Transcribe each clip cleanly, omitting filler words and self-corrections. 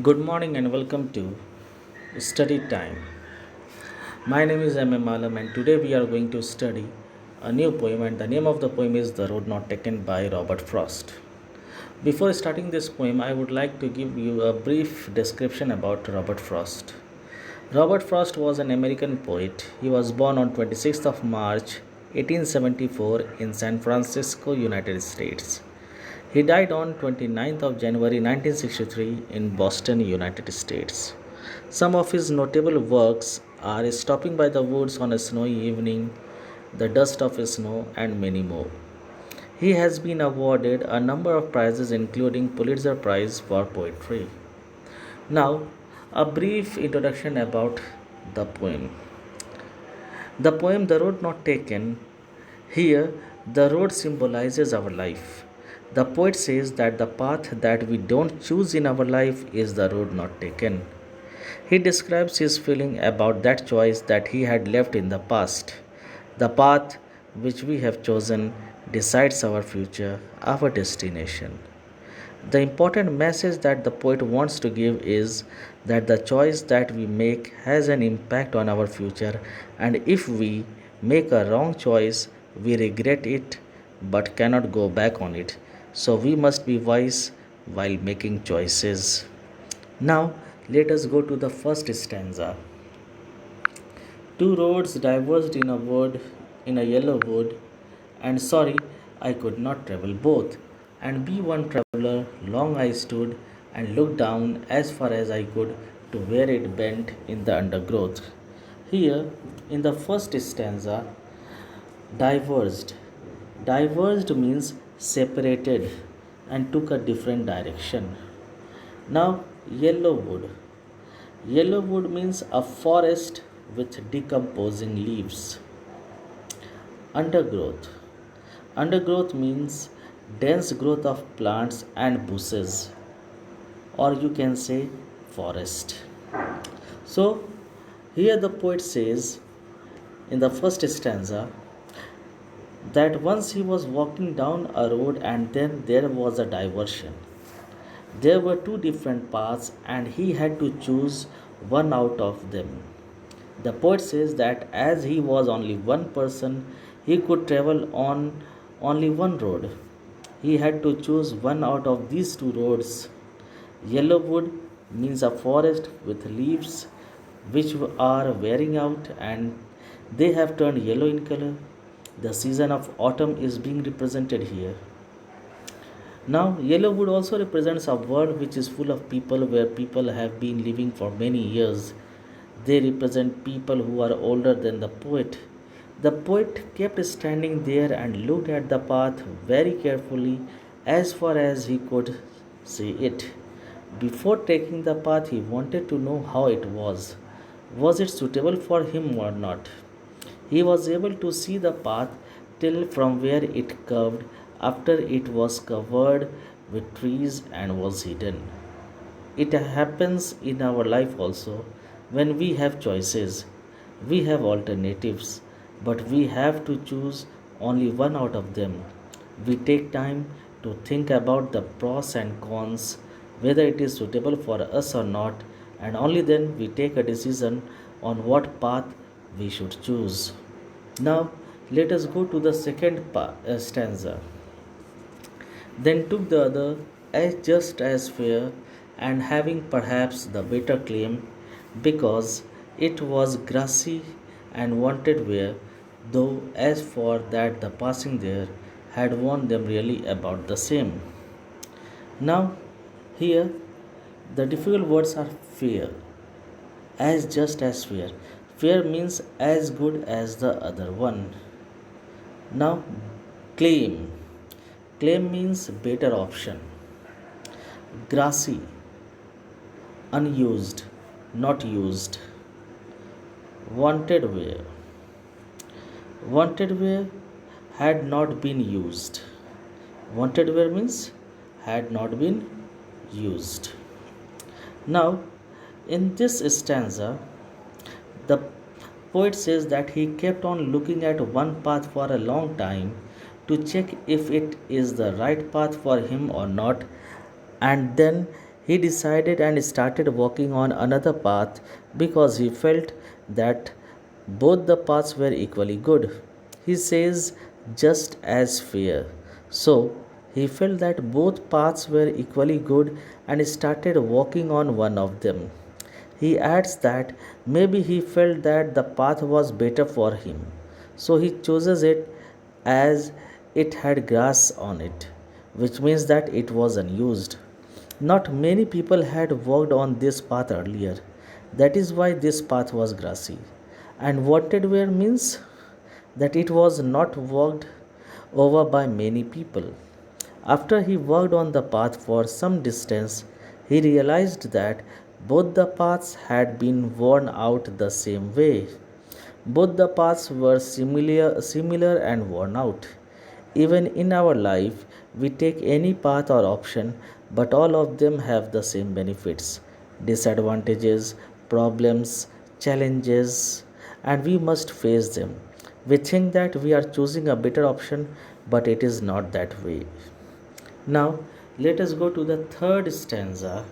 Good morning and welcome to Study Time. My name is M. M. Alam and today we are going to study a new poem and the name of the poem is The Road Not Taken by Robert Frost. Before starting this poem, I would like to give you a brief description about Robert Frost. Robert Frost was an American poet. He was born on 26th of March 1874 in San Francisco, United States. He died on 29th of January 1963 in Boston, United States. Some of his notable works are Stopping by the Woods on a Snowy Evening, The Dust of Snow, and many more. He has been awarded a number of prizes, including Pulitzer Prize for Poetry. Now, a brief introduction about the poem. The poem The Road Not Taken. Here, the road symbolizes our life. The poet says that the path that we don't choose in our life is the road not taken. He describes his feeling about that choice that he had left in the past. The path which we have chosen decides our future, our destination. The important message that the poet wants to give is that the choice that we make has an impact on our future, and if we make a wrong choice, we regret it but cannot go back on it. So we must be wise while making choices. Now, let us go to the first stanza. Two roads diverged in a wood, in a yellow wood, and sorry, I could not travel both. And be one traveler, long I stood and looked down as far as I could to where it bent in the undergrowth. Here, in the first stanza, diverged. Diverged means separated and took a different direction. Now, yellow wood. Yellow wood means a forest with decomposing leaves. Undergrowth. Undergrowth means dense growth of plants and bushes, or you can say forest. So, here the poet says in the first stanza that once he was walking down a road and then there was a diversion. There were two different paths and he had to choose one out of them. The poet says that as he was only one person, he could travel on only one road. He had to choose one out of these two roads. Yellow wood means a forest with leaves which are wearing out and they have turned yellow in color. The season of autumn is being represented here. Now, yellow wood also represents a world which is full of people where people have been living for many years. They represent people who are older than the poet. The poet kept standing there and looked at the path very carefully as far as he could see it. Before taking the path, he wanted to know how it was. Was it suitable for him or not? He was able to see the path till from where it curved after it was covered with trees and was hidden. It happens in our life also. When we have choices, we have alternatives, but we have to choose only one out of them. We take time to think about the pros and cons, whether it is suitable for us or not, and only then we take a decision on what path we should choose. Now, let us go to the second stanza. Then took the other as just as fair, and having perhaps the better claim, because it was grassy and wanted wear, though as for that the passing there had warned them really about the same. Now, here the difficult words are fair, as just as fair. Fair means as good as the other one. Now, claim. Claim means better option. Grassy, unused, not used. Wanted where. Wanted where had not been used. Wanted where means had not been used. Now, in this stanza, the poet says that he kept on looking at one path for a long time to check if it is the right path for him or not, and then He decided and started walking on another path because he felt that both the paths were equally good. He says, just as fair. So, he felt that both paths were equally good and started walking on one of them. He adds that maybe he felt that the path was better for him, so he chooses it as it had grass on it, which means that it was unused. Not many people had walked on this path earlier. That is why this path was grassy. And wanted where means that it was not walked over by many people. After he walked on the path for some distance, he realized that both the paths had been worn out the same way. Both the paths were similar and worn out. Even in our life, we take any path or option, but all of them have the same benefits, disadvantages, problems, challenges, and we must face them. We think that we are choosing a better option, but it is not that way. Now, let us go to the third stanza.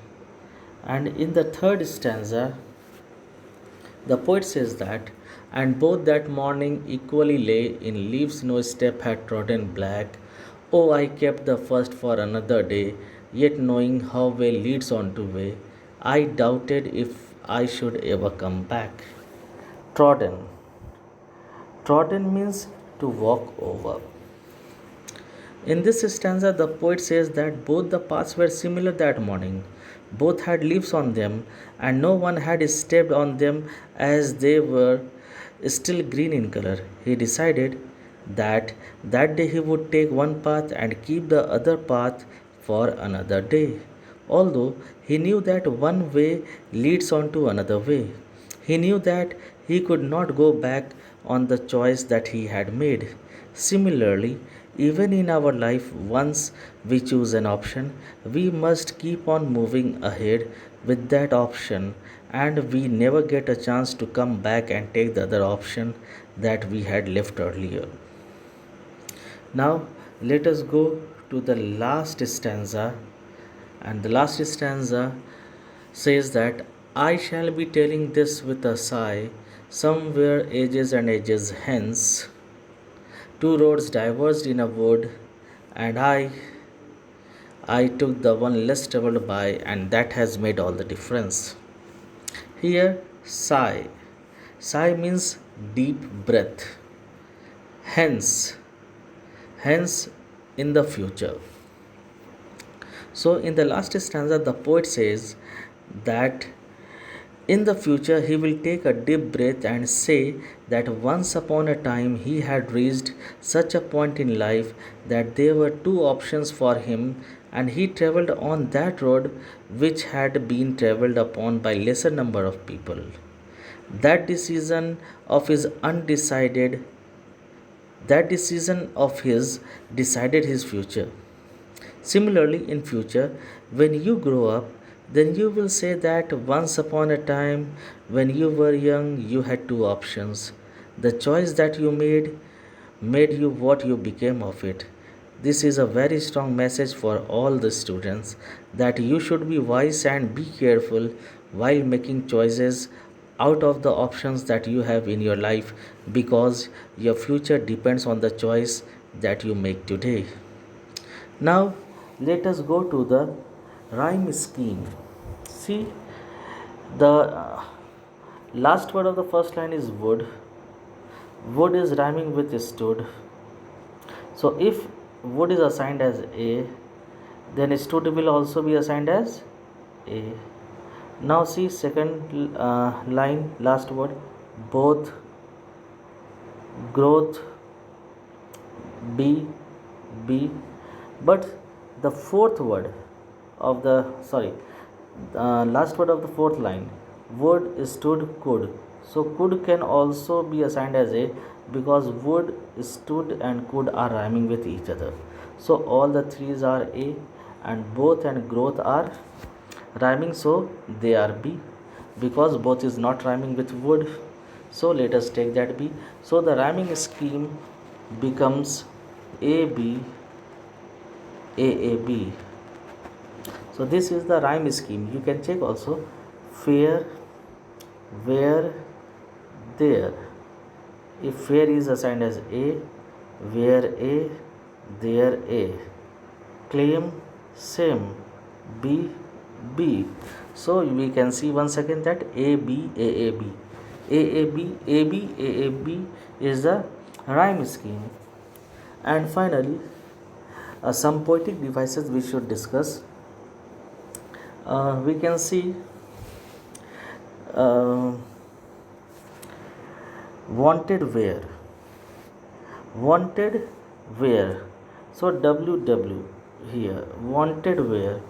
And in the third stanza, the poet says that, and both that morning equally lay in leaves no step had trodden black. Oh, I kept the first for another day, yet knowing how way leads on to way, I doubted if I should ever come back. Trodden. Trodden means to walk over. In this stanza, the poet says that both the paths were similar that morning. Both had leaves on them, and no one had stepped on them as they were still green in color. He decided that that day he would take one path and keep the other path for another day. Although he knew that one way leads on to another way, he knew that he could not go back on the choice that he had made. Similarly, even in our life, once we choose an option, we must keep on moving ahead with that option, and we never get a chance to come back and take the other option that we had left earlier. Now, let us go to the last stanza, and the last stanza says that I shall be telling this with a sigh, somewhere ages and ages hence. Two roads diverged in a wood, and I took the one less traveled by, and that has made all the difference. Here, sigh. Sigh means deep breath. Hence, hence in the future. So, in the last stanza, the poet says that in the future, he will take a deep breath and say that once upon a time he had reached such a point in life that there were two options for him, and he traveled on that road which had been traveled upon by lesser number of people. That decision of his undecided, that decision of his decided his future. Similarly, in future, when you grow up, then you will say that once upon a time, when you were young, you had two options. The choice that you made you what you became of it. This is a very strong message for all the students that you should be wise and be careful while making choices out of the options that you have in your life, because your future depends on the choice that you make today. Now, let us go to the rhyme scheme. See, the last word of the first line is wood. Wood is rhyming with stood. So, if wood is assigned as A, then stood will also be assigned as A. Now, see, second line, last word, both, growth, B, B. But the fourth word of the last word of the fourth line, would, stood, could. So could can also be assigned as A, because would, stood and could are rhyming with each other. So all the threes are A, and both and growth are rhyming, so they are B. Because both is not rhyming with would, so let us take that B. So the rhyming scheme becomes AB, AAB. So this is the rhyme scheme. You can check also. Fair, where, there. If fair is assigned as A, where A, there A. Claim, same, B, B. So we can see once again that A, B, A, A, B. A, A, B, A, B, A, A, B is the rhyme scheme. And finally, some poetic devices we should discuss. We can see wanted where. Wanted where. So WW here. Wanted where.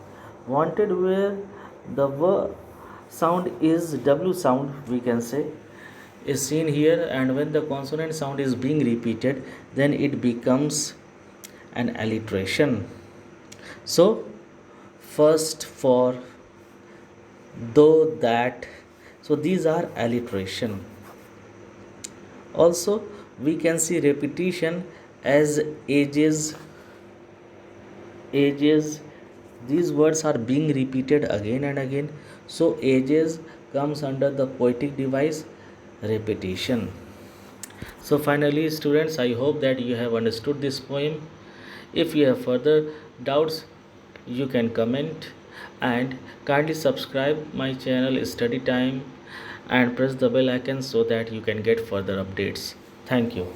Wanted where the sound is W sound, we can say, is seen here, and when the consonant sound is being repeated, then it becomes an alliteration. So first, for, though, that. So these are alliteration. Also we can see repetition as ages. Ages, these words are being repeated again and again. So ages comes under the poetic device repetition. So finally students, I hope that you have understood this poem. If you have further doubts, you can comment, and kindly subscribe my channel Study Time and press the bell icon so that you can get further updates. Thank you.